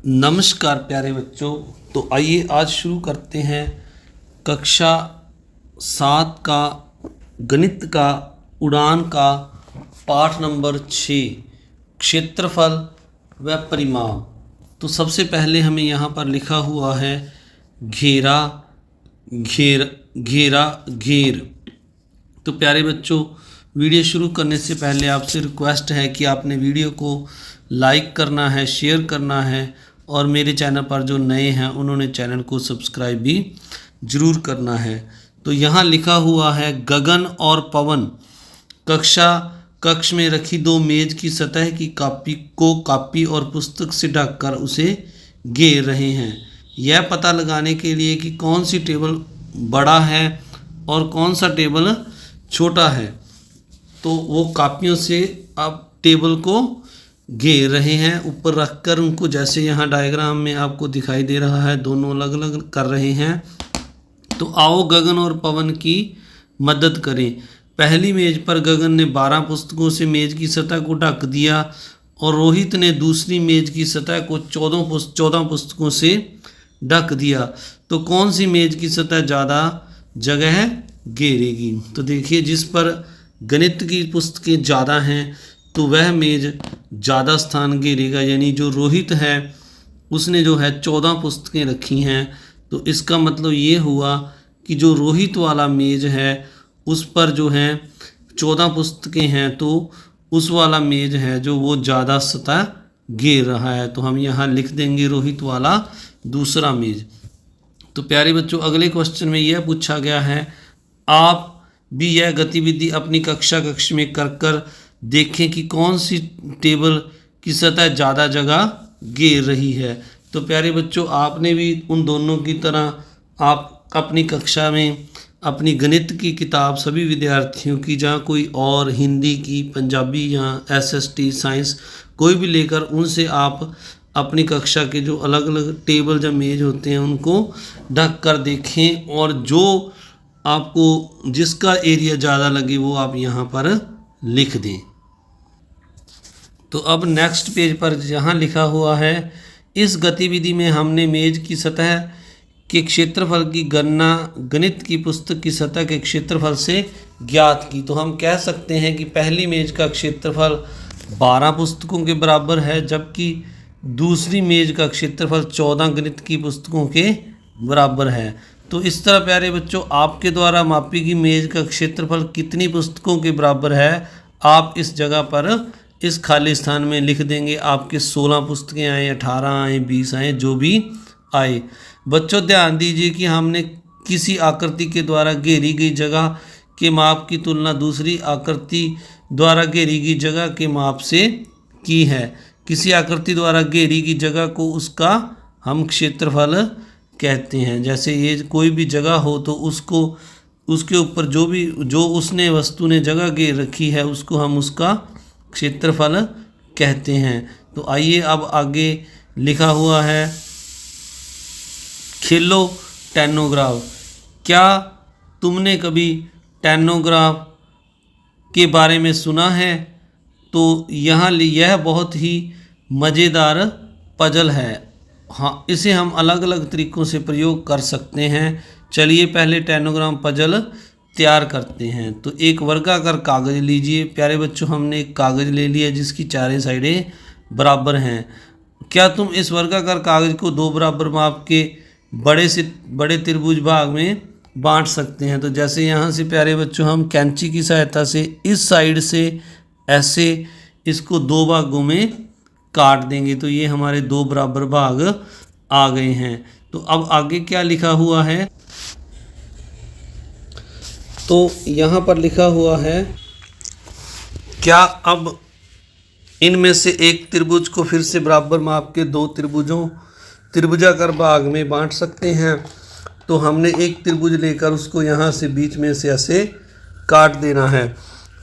नमस्कार प्यारे बच्चों। तो आइए आज शुरू करते हैं कक्षा 7 का गणित का उड़ान का पाठ नंबर 6 क्षेत्रफल व परिमाप। तो सबसे पहले हमें यहाँ पर लिखा हुआ है घेरा घेर घेरा घेर। तो प्यारे बच्चों, वीडियो शुरू करने से पहले आपसे रिक्वेस्ट है कि आपने वीडियो को लाइक करना है, शेयर करना है और मेरे चैनल पर जो नए हैं उन्होंने चैनल को सब्सक्राइब भी ज़रूर करना है। तो यहाँ लिखा हुआ है गगन और पवन कक्ष में रखी दो मेज की सतह की कॉपी और पुस्तक से ढककर उसे घेर रहे हैं। यह पता लगाने के लिए कि कौन सी टेबल बड़ा है और कौन सा टेबल छोटा है, तो वो कॉपियों से आप टेबल को घेर रहे हैं ऊपर रखकर उनको, जैसे यहाँ डायग्राम में आपको दिखाई दे रहा है, दोनों अलग अलग कर रहे हैं। तो आओ गगन और पवन की मदद करें। पहली मेज पर गगन ने 12 पुस्तकों से मेज की सतह को ढक दिया और रोहित ने दूसरी मेज की सतह को 14 पुस्तकों से ढक दिया। तो कौन सी मेज की सतह ज़्यादा जगह घेरेगी? तो देखिए, जिस पर गणित की पुस्तकें ज़्यादा हैं तो वह मेज ज़्यादा स्थान घेरेगा। यानी जो रोहित है उसने जो है 14 पुस्तकें रखी हैं, तो इसका मतलब ये हुआ कि जो रोहित वाला मेज है उस पर जो है 14 पुस्तकें हैं, तो उस वाला मेज है जो वो ज़्यादा सतह घेर रहा है। तो हम यहाँ लिख देंगे रोहित वाला दूसरा मेज। तो प्यारे बच्चों, अगले क्वेश्चन में यह पूछा गया है, आप भी यह गतिविधि अपनी कक्ष में कर देखें कि कौन सी टेबल की सतह ज़्यादा जगह घेर रही है। तो प्यारे बच्चों, आपने भी उन दोनों की तरह आप अपनी कक्षा में अपनी गणित की किताब सभी विद्यार्थियों की, जहाँ कोई और हिंदी की, पंजाबी या SST साइंस कोई भी लेकर उनसे आप अपनी कक्षा के जो अलग अलग टेबल या मेज होते हैं उनको ढक कर देखें, और जो आपको जिसका एरिया ज़्यादा लगे वो आप यहाँ पर लिख दें। तो अब नेक्स्ट पेज पर जहाँ लिखा हुआ है, इस गतिविधि में हमने मेज की सतह के क्षेत्रफल की गणना गणित की पुस्तक की सतह के क्षेत्रफल से ज्ञात की। तो हम कह सकते हैं कि पहली मेज का क्षेत्रफल 12 पुस्तकों के बराबर है, जबकि दूसरी मेज का क्षेत्रफल 14 गणित की पुस्तकों के बराबर है। तो इस तरह प्यारे बच्चों, आपके द्वारा मापी गई मेज का क्षेत्रफल कितनी पुस्तकों के बराबर है, आप इस जगह पर इस खाली स्थान में लिख देंगे। आपके 16 पुस्तकें आए, 18 आए, 20 आए, जो भी आए। बच्चों ध्यान दीजिए कि हमने किसी आकृति के द्वारा घेरी गई जगह के माप की तुलना दूसरी आकृति द्वारा घेरी गई जगह के माप से की है। किसी आकृति द्वारा घेरी गई जगह को उसका हम क्षेत्रफल कहते हैं। जैसे ये कोई भी जगह हो तो उसको उसके ऊपर जो उसने वस्तु ने जगह घेर रखी है उसको हम उसका क्षेत्रफल कहते हैं। तो आइए अब आगे लिखा हुआ है, खेलो टेनोग्राफ। क्या तुमने कभी टेनोग्राफ के बारे में सुना है? तो यहाँ यह बहुत ही मज़ेदार पजल है। हाँ, इसे हम अलग अलग तरीक़ों से प्रयोग कर सकते हैं। चलिए पहले टेनोग्राम पजल तैयार करते हैं। तो एक वर्गाकार कागज़ लीजिए। प्यारे बच्चों, हमने एक कागज़ ले लिया जिसकी चारों साइडें बराबर हैं। क्या तुम इस वर्गाकार कागज़ को 2 बराबर माप के बड़े से बड़े त्रिभुज भाग में बांट सकते हैं? तो जैसे यहाँ से प्यारे बच्चों हम कैंची की सहायता से इस साइड से ऐसे इसको 2 भागों में काट देंगे, तो ये हमारे 2 बराबर भाग आ गए हैं। तो अब आगे क्या लिखा हुआ है? तो यहाँ पर लिखा हुआ है, क्या अब इनमें से एक त्रिभुज को फिर से बराबर माप के 2 त्रिभुजाकार भाग में बांट सकते हैं? तो हमने एक त्रिभुज लेकर उसको यहाँ से बीच में से ऐसे काट देना है,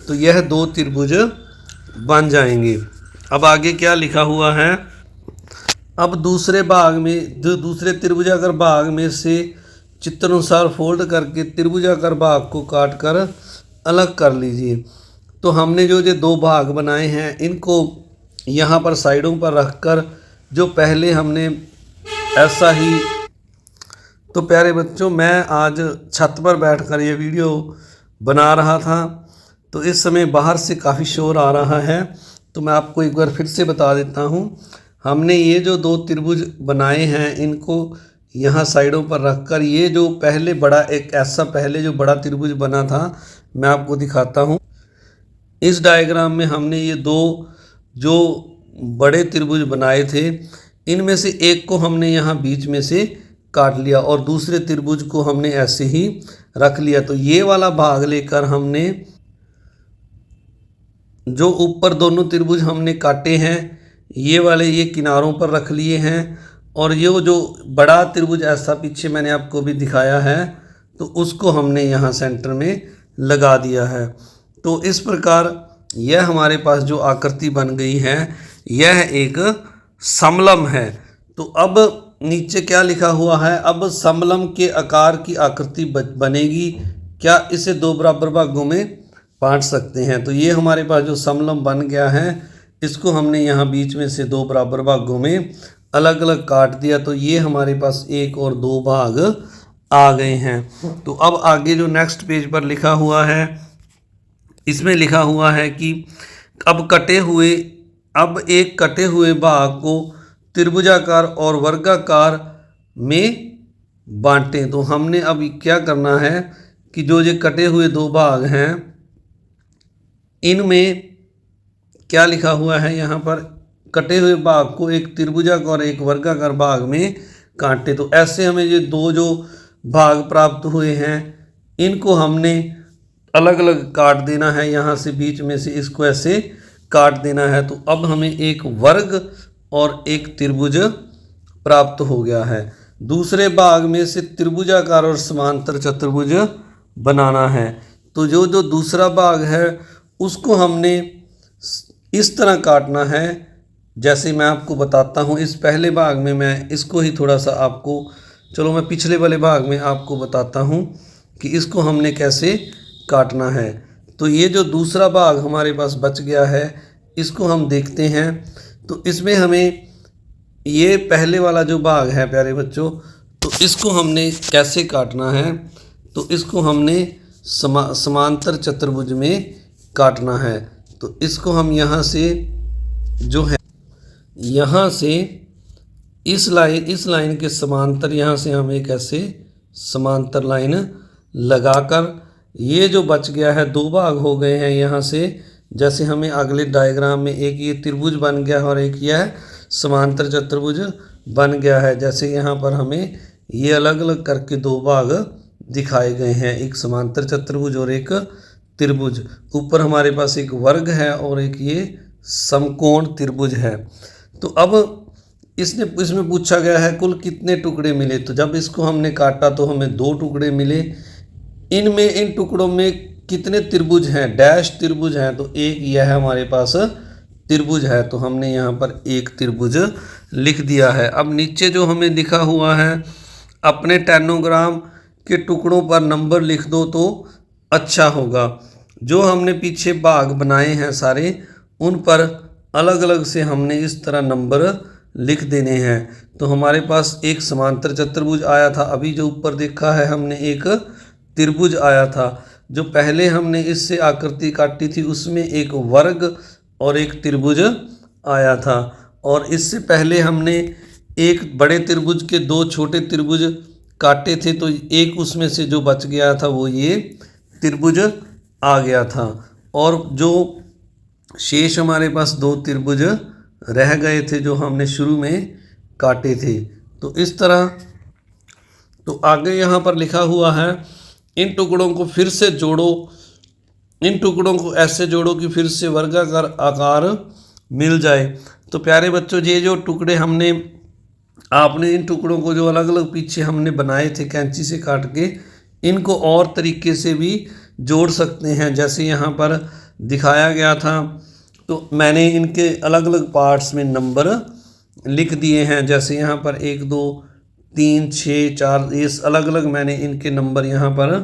तो यह 2 त्रिभुज बन जाएंगे। अब आगे क्या लिखा हुआ है? अब दूसरे त्रिभुजाकार भाग में से चित्रानुसार फोल्ड करके त्रिभुजाकार भाग को काट कर अलग कर लीजिए। तो हमने जो 2 भाग बनाए हैं इनको यहाँ पर साइडों पर रखकर जो पहले हमने ऐसा ही। तो प्यारे बच्चों, मैं आज छत पर बैठकर ये वीडियो बना रहा था, तो इस समय बाहर से काफ़ी शोर आ रहा है, तो मैं आपको एक बार फिर से बता देता हूँ। हमने ये जो 2 त्रिभुज बनाए हैं, इनको यहाँ साइडों पर रखकर ये जो पहले बड़ा एक ऐसा पहले जो बड़ा त्रिभुज बना था, मैं आपको दिखाता हूँ। इस डायग्राम में हमने ये 2 जो बड़े त्रिभुज बनाए थे, इनमें से एक को हमने यहाँ बीच में से काट लिया और दूसरे त्रिभुज को हमने ऐसे ही रख लिया। तो ये वाला भाग लेकर हमने जो ऊपर दोनों त्रिभुज हमने काटे हैं, ये वाले ये किनारों पर रख लिए हैं, और ये जो बड़ा त्रिभुज ऐसा पीछे मैंने आपको भी दिखाया है, तो उसको हमने यहाँ सेंटर में लगा दिया है। तो इस प्रकार यह हमारे पास जो आकृति बन गई है, यह एक समलम है। तो अब नीचे क्या लिखा हुआ है, अब समलम के आकार की आकृति बनेगी क्या, इसे 2 बराबर भागों में बांट सकते हैं। तो ये हमारे पास जो समलम बन गया है, इसको हमने यहाँ बीच में से 2 बराबर भागों में अलग अलग काट दिया, तो ये हमारे पास 1 और 2 भाग आ गए हैं। तो अब आगे जो नेक्स्ट पेज पर लिखा हुआ है, इसमें लिखा हुआ है कि अब एक कटे हुए भाग को त्रिभुजाकार और वर्गाकार में बांटें। तो हमने अब क्या करना है कि जो ये कटे हुए 2 भाग हैं, इनमें क्या लिखा हुआ है, यहाँ पर कटे हुए भाग को एक त्रिभुजाकार और एक वर्गाकार भाग में काटें। तो ऐसे हमें ये 2 जो भाग प्राप्त हुए हैं, इनको हमने अलग अलग काट देना है, यहाँ से बीच में से इसको ऐसे काट देना है। तो अब हमें एक वर्ग और एक त्रिभुज प्राप्त हो गया है। दूसरे भाग में से त्रिभुजाकार और समांतर चतुर्भुज बनाना है। तो जो दूसरा भाग है, उसको हमने इस तरह काटना है, जैसे मैं आपको बताता हूँ। इस पहले भाग में मैं इसको ही थोड़ा सा आपको, चलो मैं पिछले वाले भाग में आपको बताता हूँ कि इसको हमने कैसे काटना है। तो ये जो दूसरा भाग हमारे पास बच गया है, इसको हम देखते हैं। तो इसमें हमें ये पहले वाला जो भाग है प्यारे बच्चों, तो इसको हमने कैसे काटना है, तो इसको हमने समांतर चतुर्भुज में काटना है। तो इसको हम यहाँ से जो है, यहाँ से इस लाइन के समांतर, यहाँ से हम एक ऐसे समांतर लाइन लगाकर, ये जो बच गया है 2 भाग हो गए हैं यहाँ से। जैसे हमें अगले डायग्राम में एक ये त्रिभुज बन गया और एक यह समांतर चतुर्भुज बन गया है। जैसे यहाँ पर हमें ये अलग अलग करके 2 भाग दिखाए गए हैं, एक समांतर चतुर्भुज और एक त्रिभुज। ऊपर हमारे पास एक वर्ग है और एक ये समकोण त्रिभुज है। तो अब इसमें पूछा गया है कुल कितने टुकड़े मिले। तो जब इसको हमने काटा तो हमें 2 टुकड़े मिले। इन टुकड़ों में कितने त्रिभुज हैं, डैश त्रिभुज हैं। तो एक यह हमारे पास त्रिभुज है, तो हमने यहाँ पर एक त्रिभुज लिख दिया है। अब नीचे जो हमें लिखा हुआ है, अपने टेनोग्राम के टुकड़ों पर नंबर लिख दो तो अच्छा होगा। जो हमने पीछे भाग बनाए हैं सारे, उन पर अलग अलग से हमने इस तरह नंबर लिख देने हैं। तो हमारे पास एक समांतर चतुर्भुज आया था, अभी जो ऊपर देखा है हमने एक त्रिभुज आया था। जो पहले हमने इससे आकृति काटी थी, उसमें एक वर्ग और एक त्रिभुज आया था। और इससे पहले हमने एक बड़े त्रिभुज के 2 छोटे त्रिभुज काटे थे, तो एक उसमें से जो बच गया था वो ये त्रिभुज आ गया था। और जो शेष हमारे पास 2 त्रिभुज रह गए थे जो हमने शुरू में काटे थे। तो इस तरह, तो आगे यहाँ पर लिखा हुआ है, इन टुकड़ों को फिर से जोड़ो, इन टुकड़ों को ऐसे जोड़ो कि फिर से वर्गाकार आकार मिल जाए। तो प्यारे बच्चों, ये जो टुकड़े आपने इन टुकड़ों को जो अलग अलग पीछे हमने बनाए थे कैंची से काट के, इनको और तरीके से भी जोड़ सकते हैं। जैसे यहाँ पर दिखाया गया था, तो मैंने इनके अलग अलग पार्ट्स में नंबर लिख दिए हैं। जैसे यहाँ पर 1 2 3 6 4, ये अलग अलग मैंने इनके नंबर यहाँ पर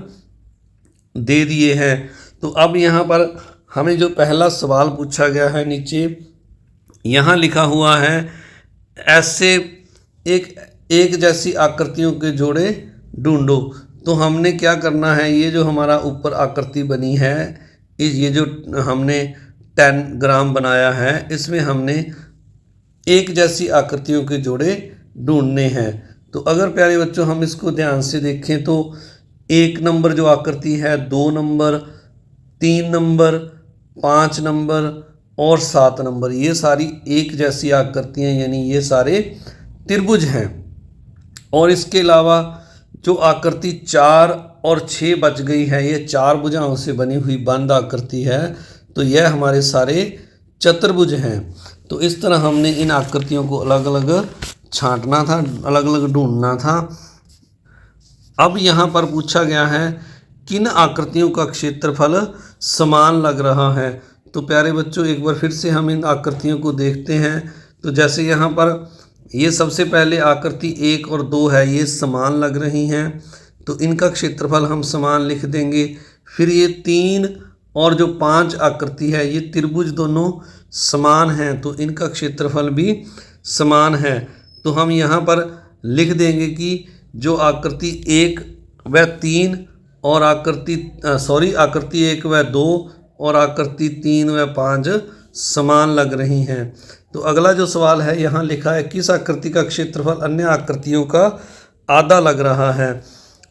दे दिए हैं। तो अब यहाँ पर हमें जो पहला सवाल पूछा गया है, नीचे यहाँ लिखा हुआ है ऐसे एक एक जैसी आकृतियों के जोड़े ढूंढो। तो हमने क्या करना है, ये जो हमारा ऊपर आकृति बनी है, ये जो हमने 10 ग्राम बनाया है, इसमें हमने एक जैसी आकृतियों के जोड़े ढूंढने हैं। तो अगर प्यारे बच्चों हम इसको ध्यान से देखें तो 1 नंबर जो आकृति है, 2 नंबर, 3 नंबर, 5 नंबर और 7 नंबर, ये सारी एक जैसी आकृतियाँ, यानी ये सारे त्रिभुज हैं। और इसके अलावा जो आकृति 4 और 6 बच गई है, ये 4 भुजाओं से बनी हुई बंद आकृति है, तो यह हमारे सारे चतुर्भुज हैं। तो इस तरह हमने इन आकृतियों को अलग अलग छांटना था, अलग अलग ढूंढना था। अब यहाँ पर पूछा गया है किन आकृतियों का क्षेत्रफल समान लग रहा है। तो प्यारे बच्चों एक बार फिर से हम इन आकृतियों को देखते हैं। तो जैसे यहाँ पर ये सबसे पहले आकृति 1 और 2 है, ये समान लग रही हैं, तो इनका क्षेत्रफल हम समान लिख देंगे। फिर ये 3 और जो 5 आकृति है, ये त्रिभुज दोनों समान हैं, तो इनका क्षेत्रफल भी समान है। तो हम यहाँ पर लिख देंगे कि जो आकृति 1 व 3 और आकृति 1 व 2 और आकृति 3 व 5 समान लग रही हैं। तो अगला जो सवाल है, यहाँ लिखा है किस आकृति का क्षेत्रफल अन्य आकृतियों का आधा लग रहा है।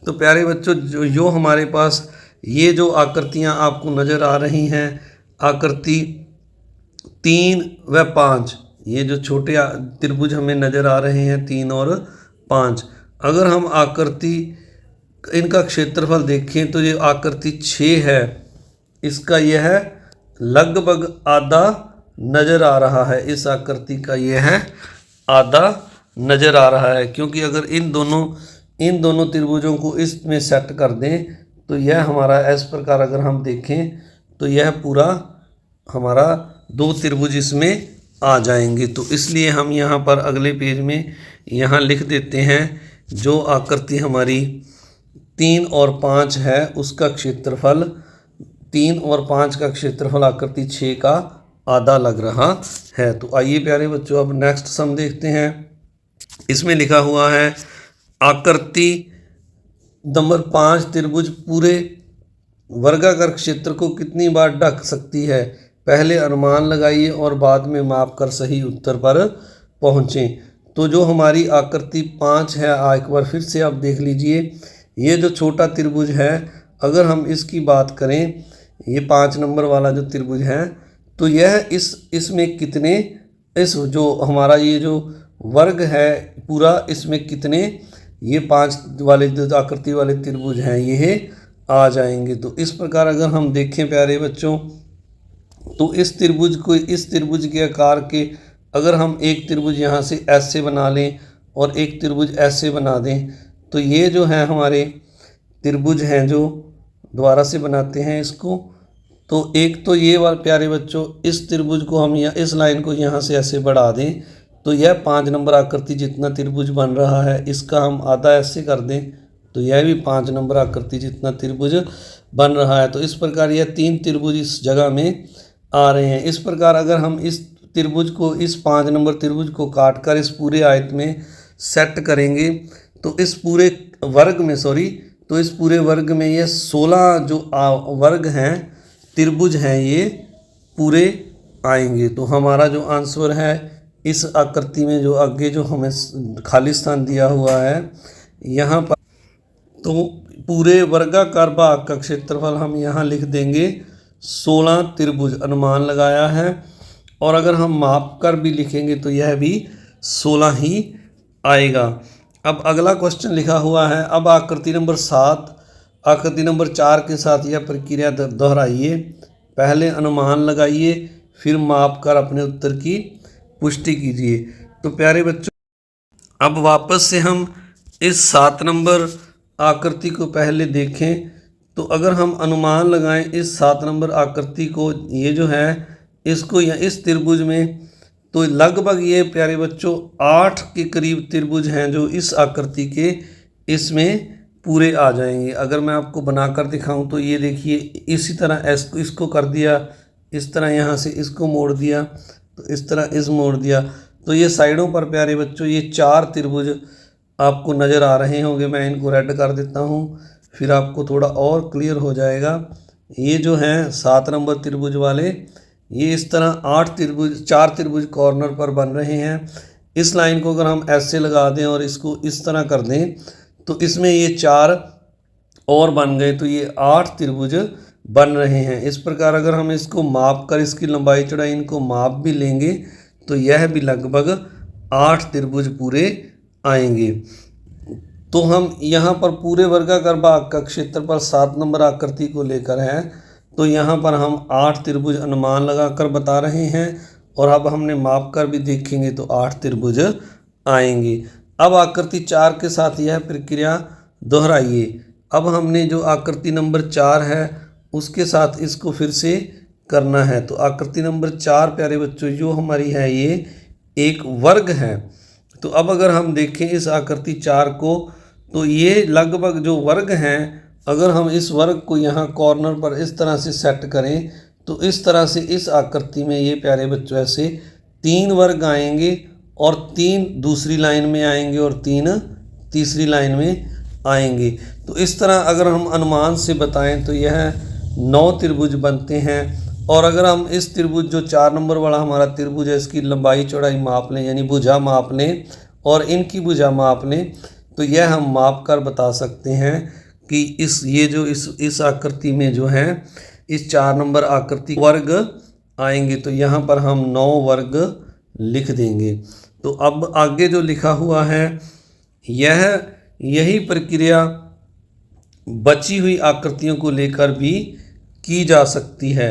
तो प्यारे बच्चों जो हमारे पास ये जो आकृतियाँ आपको नज़र आ रही हैं, आकृति 3 व 5, ये जो छोटे त्रिभुज हमें नज़र आ रहे हैं 3 और 5, अगर हम आकृति इनका क्षेत्रफल देखें तो ये आकृति 6 है, इसका यह लगभग आधा नज़र आ रहा है, इस आकृति का यह आधा नज़र आ रहा है, क्योंकि अगर इन दोनों त्रिभुजों को इसमें सेट कर दें तो यह हमारा इस प्रकार अगर हम देखें तो यह पूरा हमारा 2 त्रिभुज इसमें आ जाएंगे। तो इसलिए हम यहाँ पर अगले पेज में यहाँ लिख देते हैं जो आकृति हमारी 3 और 5 है उसका क्षेत्रफल 3 और 5 का क्षेत्रफल आकृति 6 का आधा लग रहा है। तो आइए प्यारे बच्चों अब नेक्स्ट सम देखते हैं। इसमें लिखा हुआ है आकृति नंबर 5 त्रिभुज पूरे वर्गाकार क्षेत्र को कितनी बार ढक सकती है। पहले अनुमान लगाइए और बाद में माप कर सही उत्तर पर पहुँचें। तो जो हमारी आकृति 5 है, एक बार फिर से आप देख लीजिए, ये जो छोटा त्रिभुज है, अगर हम इसकी बात करें, ये 5 नंबर वाला जो त्रिभुज है, तो यह इसमें कितने, इस जो हमारा ये जो वर्ग है पूरा, इसमें कितने ये 5 वाले जो आकृति वाले त्रिभुज हैं ये आ जाएंगे। तो इस प्रकार अगर हम देखें प्यारे बच्चों, तो इस त्रिभुज के आकार के अगर हम एक त्रिभुज यहाँ से ऐसे बना लें और एक त्रिभुज ऐसे बना दें, तो ये जो है हमारे त्रिभुज हैं जो दोबारा से बनाते हैं इसको। तो एक तो ये वाला प्यारे बच्चों, इस त्रिभुज को हम इस लाइन को यहाँ से ऐसे बढ़ा दें तो यह 5 नंबर आकृति जितना त्रिभुज बन रहा है, इसका हम आधा ऐसे कर दें तो यह भी 5 नंबर आकृति जितना त्रिभुज बन रहा है। तो इस प्रकार यह 3 त्रिभुज इस जगह में आ रहे हैं। इस प्रकार अगर हम इस त्रिभुज को, इस 5 नंबर त्रिभुज को काट कर इस पूरे आयत में सेट करेंगे तो इस पूरे वर्ग में ये 16 जो वर्ग हैं, त्रिभुज हैं, ये पूरे आएंगे। तो हमारा जो आंसर है इस आकृति में जो आगे जो हमें खाली स्थान दिया हुआ है यहाँ पर, तो पूरे वर्गाकार भाग का क्षेत्रफल हम यहाँ लिख देंगे 16 त्रिभुज अनुमान लगाया है। और अगर हम माप कर भी लिखेंगे तो यह भी 16 ही आएगा। अब अगला क्वेश्चन लिखा हुआ है, अब आकृति नंबर 7 आकृति नंबर 4 के साथ यह प्रक्रिया दोहराइए। पहले अनुमान लगाइए, फिर माप कर अपने उत्तर की पुष्टि कीजिए। तो प्यारे बच्चों अब वापस से हम इस 7 नंबर आकृति को पहले देखें। तो अगर हम अनुमान लगाएं इस 7 नंबर आकृति को, ये जो है इसको या इस त्रिभुज में, तो लगभग ये प्यारे बच्चों 8 के करीब त्रिभुज हैं जो इस आकृति के इसमें पूरे आ जाएंगे। अगर मैं आपको बनाकर दिखाऊं तो ये देखिए, इसी तरह इसको कर दिया, इस तरह यहाँ से इसको मोड़ दिया, तो इस तरह मोड़ दिया, तो ये साइडों पर प्यारे बच्चों ये 4 त्रिभुज आपको नज़र आ रहे होंगे। मैं इनको रेड कर देता हूँ, फिर आपको थोड़ा और क्लियर हो जाएगा। ये जो हैं 7 नंबर त्रिभुज वाले, ये इस तरह 4 त्रिभुज कॉर्नर पर बन रहे हैं। इस लाइन को अगर हम ऐसे लगा दें और इसको इस तरह कर दें तो इसमें ये 4 और बन गए, तो ये 8 त्रिभुज बन रहे हैं। इस प्रकार अगर हम इसको माप कर इसकी लंबाई चौड़ाई इनको माप भी लेंगे तो यह भी लगभग 8 त्रिभुज पूरे आएंगे। तो हम यहाँ पर पूरे वर्गाकार भाग का क्षेत्रफल 7 नंबर आकृति को लेकर है, तो यहाँ पर हम 8 त्रिभुज अनुमान लगाकर बता रहे हैं और अब हमने माप कर भी देखेंगे तो 8 त्रिभुज आएंगे। अब आकृति 4 के साथ यह प्रक्रिया दोहराइए। अब हमने जो आकृति नंबर 4 है उसके साथ इसको फिर से करना है। तो आकृति नंबर 4 प्यारे बच्चों जो हमारी है ये एक वर्ग है। तो अब अगर हम देखें इस आकृति 4 को तो ये लगभग जो वर्ग हैं, अगर हम इस वर्ग को यहाँ कॉर्नर पर इस तरह से सेट करें तो इस तरह से इस आकृति में ये प्यारे बच्चों ऐसे 3 वर्ग आएंगे और 3 दूसरी लाइन में आएंगे और 3 तीसरी लाइन में आएंगे। तो इस तरह अगर हम अनुमान से बताएं तो यह 9 त्रिभुज बनते हैं। और अगर हम इस त्रिभुज जो 4 नंबर वाला हमारा त्रिभुज है इसकी लंबाई चौड़ाई माप लें, यानी भुजा माप लें और इनकी भुजा माप लें, तो यह हम माप कर बता सकते हैं कि इस आकृति में जो है इस 4 नंबर आकृति वर्ग आएंगे। तो यहाँ पर हम 9 वर्ग लिख देंगे। तो अब आगे जो लिखा हुआ है यही प्रक्रिया बची हुई आकृतियों को लेकर भी की जा सकती है।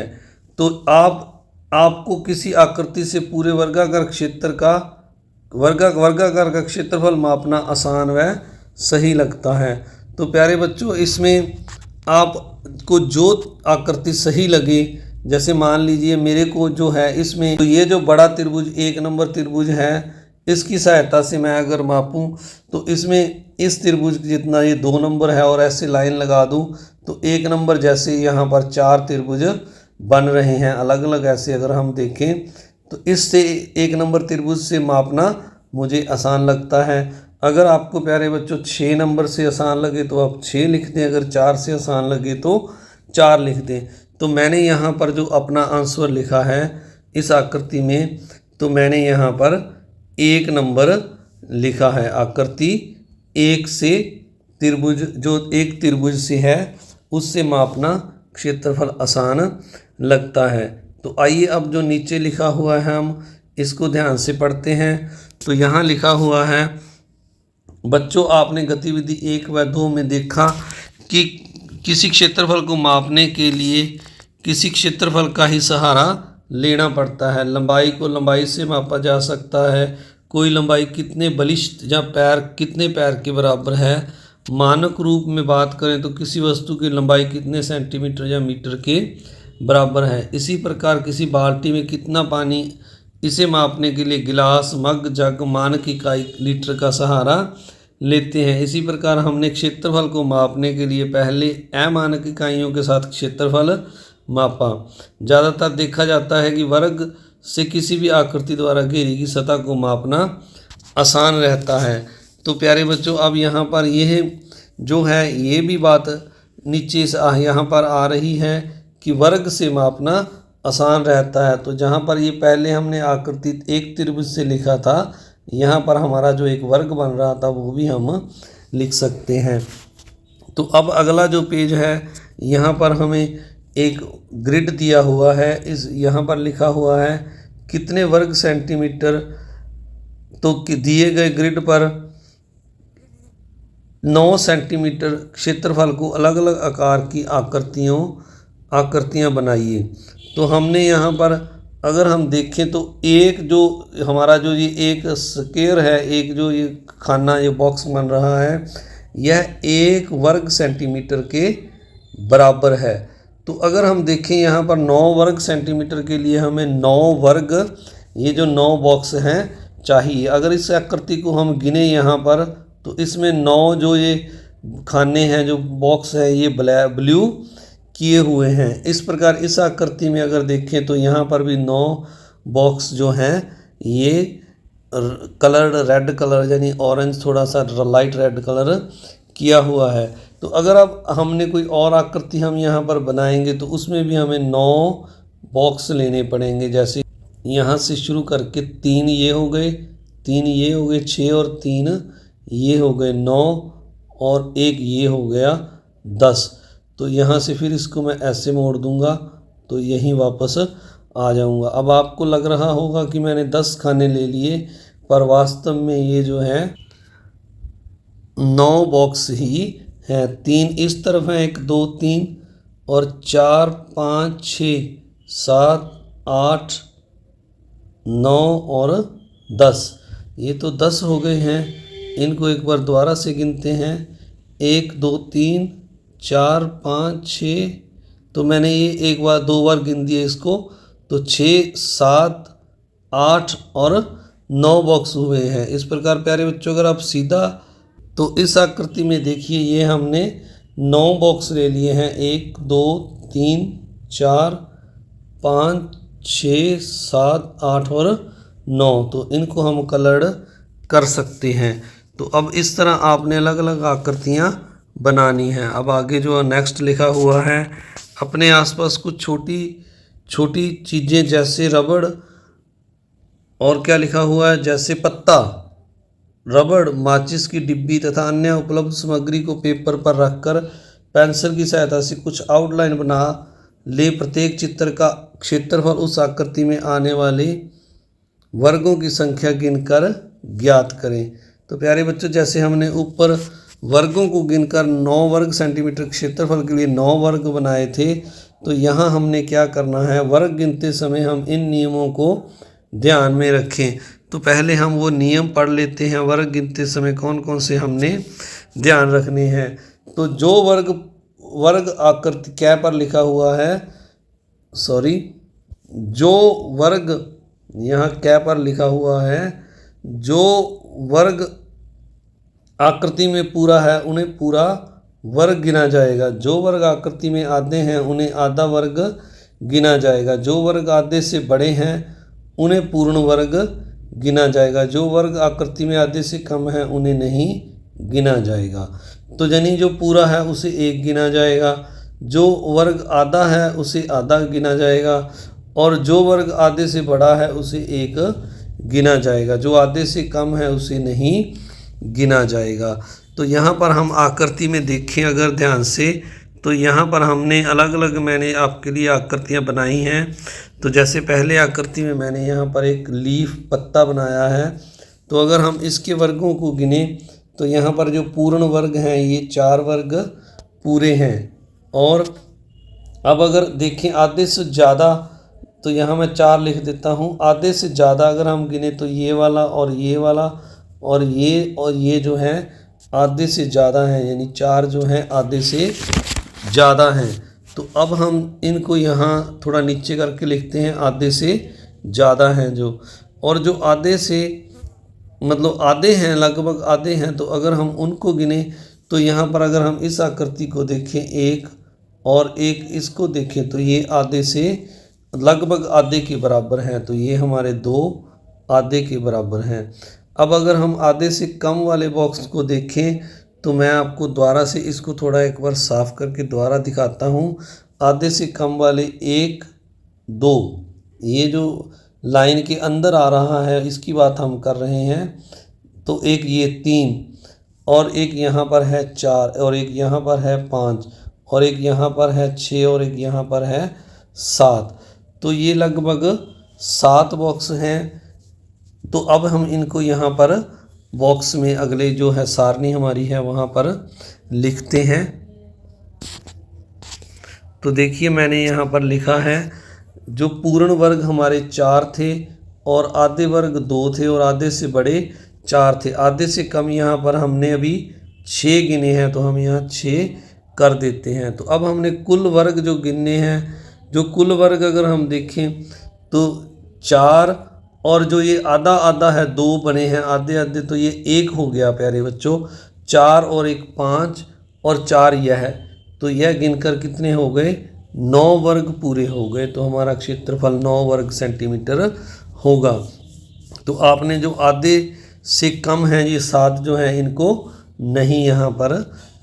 तो आपको किसी आकृति से पूरे वर्गाकार का क्षेत्रफल मापना आसान व सही लगता है। तो प्यारे बच्चों इसमें आपको जो आकृति सही लगे, जैसे मान लीजिए मेरे को जो है इसमें तो ये जो बड़ा त्रिभुज 1 नंबर त्रिभुज है इसकी सहायता से मैं अगर मापूं तो इसमें इस त्रिभुज जितना ये 2 नंबर है और ऐसे लाइन लगा दूं तो 1 नंबर जैसे यहाँ पर 4 त्रिभुज बन रहे हैं अलग अलग। ऐसे अगर हम देखें तो इससे 1 नंबर त्रिभुज से मापना मुझे आसान लगता है। अगर आपको प्यारे बच्चों 6 नंबर से आसान लगे तो आप 6 लिख दें, अगर 4 से आसान लगे तो 4 लिख दें। तो मैंने यहाँ पर जो अपना आंसर लिखा है इस आकृति में, तो मैंने यहाँ पर 1 नंबर लिखा है। आकृति 1 से त्रिभुज जो एक त्रिभुज से है उससे मापना क्षेत्रफल आसान लगता है। तो आइए अब जो नीचे लिखा हुआ है हम इसको ध्यान से पढ़ते हैं। तो यहाँ लिखा हुआ है बच्चों आपने गतिविधि 1 व 2 में देखा कि किसी क्षेत्रफल को मापने के लिए किसी क्षेत्रफल का ही सहारा लेना पड़ता है। लंबाई को लंबाई से मापा जा सकता है, कोई लंबाई कितने बलिष्ठ या कितने पैर के बराबर है। मानक रूप में बात करें तो किसी वस्तु की लंबाई कितने सेंटीमीटर या मीटर के बराबर है। इसी प्रकार किसी बाल्टी में कितना पानी, इसे मापने के लिए गिलास, मग, जग, मानक इकाई लीटर का सहारा लेते हैं। इसी प्रकार हमने क्षेत्रफल को मापने के लिए पहले अमानक इकाइयों के साथ क्षेत्रफल मापा। ज़्यादातर देखा जाता है कि वर्ग से किसी भी आकृति द्वारा घेरी की सतह को मापना आसान रहता है। तो प्यारे बच्चों अब यहाँ पर यह जो है ये भी बात नीचे से यहाँ पर आ रही है कि वर्ग से मापना आसान रहता है। तो जहाँ पर ये पहले हमने आकृति 1 त्रिभुज से लिखा था, यहाँ पर हमारा जो एक वर्ग बन रहा था वो भी हम लिख सकते हैं। तो अब अगला जो पेज है यहाँ पर हमें एक ग्रिड दिया हुआ है। यहाँ पर लिखा हुआ है कितने वर्ग सेंटीमीटर। तो दिए गए ग्रिड पर 9 सेंटीमीटर क्षेत्रफल को अलग अलग आकार की आकृतियाँ बनाइए। तो हमने यहाँ पर अगर हम देखें तो एक जो हमारा जो ये एक स्क्वायर है, एक जो ये खाना ये बॉक्स बन रहा है, यह 1 वर्ग सेंटीमीटर के बराबर है। तो अगर हम देखें यहाँ पर 9 वर्ग सेंटीमीटर के लिए हमें 9 वर्ग ये जो 9 बॉक्स हैं चाहिए। अगर इस आकृति को हम गिने यहाँ पर तो इसमें 9 जो ये खाने हैं जो बॉक्स है ये ब्लू किए हुए हैं। इस प्रकार इस आकृति में अगर देखें तो यहाँ पर भी 9 बॉक्स जो हैं ये कलर्ड रेड कलर यानी ऑरेंज थोड़ा सा लाइट रेड कलर किया हुआ है। तो अगर अब हमने कोई और आकृति हम यहाँ पर बनाएंगे तो उसमें भी हमें 9 बॉक्स लेने पड़ेंगे। जैसे यहाँ से शुरू करके 3 ये हो गए, 3 ये हो गए 6 और 3 ये हो गए 9 और एक ये हो गया 10। तो यहाँ से फिर इसको मैं ऐसे मोड़ दूँगा तो यहीं वापस आ जाऊँगा। अब आपको लग रहा होगा कि मैंने 10 खाने ले लिए, पर वास्तव में ये जो है 9 बॉक्स ही हैं। 3 इस तरफ हैं, 1 2 3 और 4 5 6 7 8 9 और 10। ये तो 10 हो गए हैं। इनको एक बार दोबारा से गिनते हैं, 1 2 3 4 5 6। तो मैंने ये एक बार 2 बार गिन दिए इसको, तो 6 7 8 और 9 बॉक्स हुए हैं। इस प्रकार प्यारे बच्चों अगर आप सीधा तो इस आकृति में देखिए, ये हमने 9 बॉक्स ले लिए हैं, 1 2 3 4 5 6 7 8 और 9। तो इनको हम कलर्ड कर सकते हैं। तो अब इस तरह आपने अलग अलग आकृतियाँ बनानी हैं। अब आगे जो नेक्स्ट लिखा हुआ है, अपने आसपास कुछ छोटी छोटी चीज़ें जैसे रबड़ और क्या लिखा हुआ है, जैसे पत्ता, रबड़, माचिस की डिब्बी तथा अन्य उपलब्ध सामग्री को पेपर पर रखकर पेंसिल की सहायता से कुछ आउटलाइन बना ले। प्रत्येक चित्र का क्षेत्रफल उस आकृति में आने वाले वर्गों की संख्या गिनकर ज्ञात करें। तो प्यारे बच्चों जैसे हमने ऊपर वर्गों को गिनकर 9 वर्ग सेंटीमीटर क्षेत्रफल के लिए 9 वर्ग बनाए थे, तो यहाँ हमने क्या करना है, वर्ग गिनते समय हम इन नियमों को ध्यान में रखें। तो पहले हम वो नियम पढ़ लेते हैं, वर्ग गिनते समय कौन कौन से हमने ध्यान रखने हैं। तो जो वर्ग आकृति क्या पर लिखा हुआ है, जो वर्ग यहाँ क्या पर लिखा हुआ है, जो वर्ग आकृति में पूरा है उन्हें पूरा वर्ग गिना जाएगा। जो वर्ग आकृति में आधे हैं उन्हें आधा वर्ग गिना जाएगा। जो वर्ग आधे से बड़े हैं उन्हें पूर्ण वर्ग गिना जाएगा। जो वर्ग आकृति में आधे से कम है उन्हें नहीं गिना जाएगा। तो यानी जो पूरा है उसे 1 गिना जाएगा, जो वर्ग आधा है उसे आधा गिना जाएगा, और जो वर्ग आधे से बड़ा है उसे 1 गिना जाएगा। जो आधे से कम है उसे नहीं गिना जाएगा। तो यहाँ पर हम आकृति में देखें अगर ध्यान से, तो यहाँ पर हमने अलग अलग मैंने आपके लिए आकृतियाँ बनाई हैं। तो जैसे पहले आकृति में मैंने यहाँ पर एक लीफ पत्ता बनाया है। तो अगर हम इसके वर्गों को गिने तो यहाँ पर जो पूर्ण वर्ग हैं ये 4 वर्ग पूरे हैं। और अब अगर देखें आधे से ज़्यादा, तो यहाँ मैं 4 लिख देता हूँ। आधे से ज़्यादा अगर हम गिने तो ये वाला और ये वाला और ये जो है आधे से ज़्यादा हैं, यानी 4 जो हैं आधे से ज़्यादा हैं। तो अब हम इनको यहाँ थोड़ा नीचे करके लिखते हैं, आधे से ज़्यादा हैं जो, और जो आधे से मतलब आधे हैं, लगभग आधे हैं। तो अगर हम उनको गिने तो यहाँ पर अगर हम इस आकृति को देखें 1 और 1 इसको देखें तो ये आधे से लगभग आधे के बराबर हैं। तो ये हमारे 2 आधे के बराबर हैं। अब अगर हम आधे से कम वाले बॉक्स को देखें तो मैं आपको दोबारा से इसको थोड़ा एक बार साफ़ करके दोबारा दिखाता हूँ। आधे से कम वाले 1 2, ये जो लाइन के अंदर आ रहा है इसकी बात हम कर रहे हैं। तो एक ये 3 और एक यहाँ पर है 4 और एक यहाँ पर है 5 और एक यहाँ पर है 6 और एक यहाँ पर है 7। तो ये लगभग 7 बॉक्स हैं। तो अब हम इनको यहाँ पर बॉक्स में अगले जो है सारणी हमारी है वहाँ पर लिखते हैं। तो देखिए मैंने यहाँ पर लिखा है, जो पूर्ण वर्ग हमारे 4 थे और आधे वर्ग 2 थे और आधे से बड़े 4 थे। आधे से कम यहाँ पर हमने अभी 6 गिने हैं, तो हम यहाँ 6 कर देते हैं। तो अब हमने कुल वर्ग जो गिनने हैं, जो कुल वर्ग अगर हम देखें तो 4 और जो ये आधा आधा है 2 बने हैं आधे आधे, तो ये 1 हो गया प्यारे बच्चों। 4 और 1 5 और 4 यह है, तो यह गिनकर कितने हो गए 9 वर्ग पूरे हो गए। तो हमारा क्षेत्रफल 9 वर्ग सेंटीमीटर होगा। तो आपने जो आधे से कम है ये 7 जो है इनको नहीं यहाँ पर